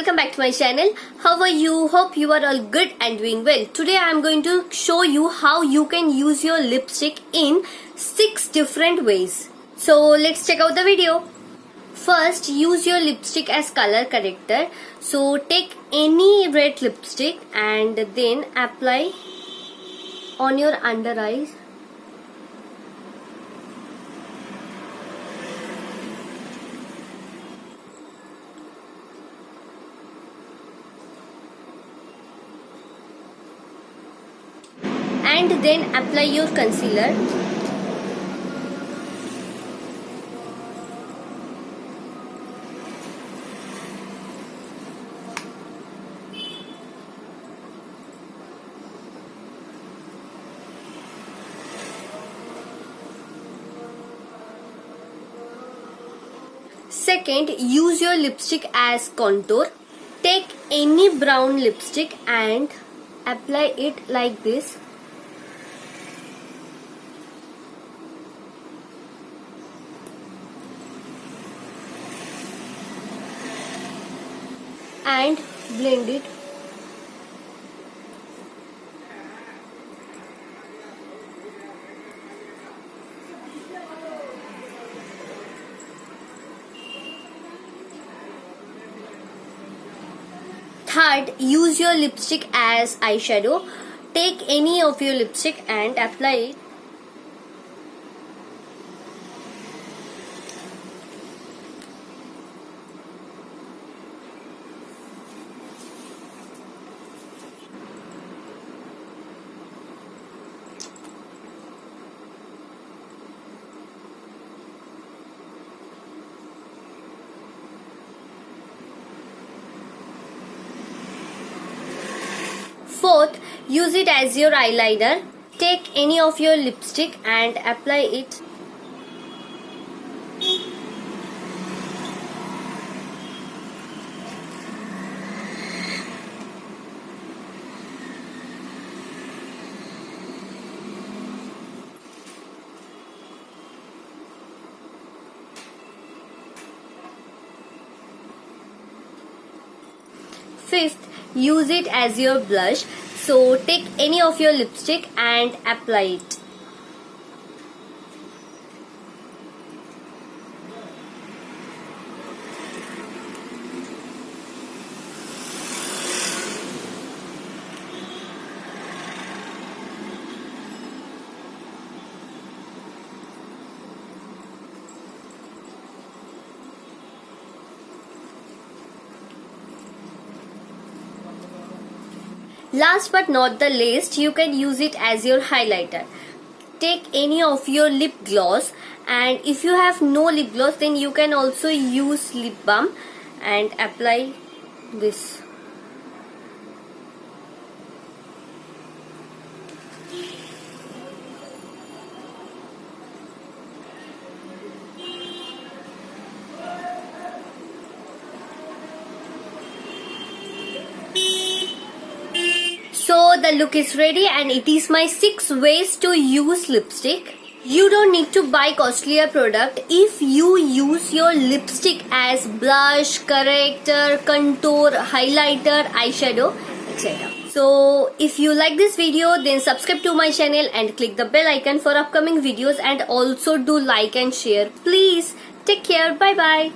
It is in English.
welcome back to my channel. How are you? Hope you are all good and doing well. Today I am going to show you how you can use your lipstick in 6 different ways. So let's check out the video. First, use your lipstick as color corrector. So take any red lipstick and then apply on your under eyes. And then apply your concealer. Second, use your lipstick as contour. Take any brown lipstick and apply it like this. And blend it. Third, use your lipstick as eyeshadow. Take any of your lipstick and apply it. Fourth, use it as your eyeliner. Take any of your lipstick and apply it. Fifth, use it as your blush. So take any of your lipstick and apply it. Last but not the least, you can use it as your highlighter. Take any of your lip gloss, and if you have no lip gloss, then you can also use lip balm and apply this. So the look is ready, and it is my 6 ways to use lipstick. You don't need to buy costlier product if you use your lipstick as blush, corrector, contour, highlighter, eyeshadow, etc. So if you like this video, then subscribe to my channel and click the bell icon for upcoming videos, and also do like and share. Please take care. Bye bye.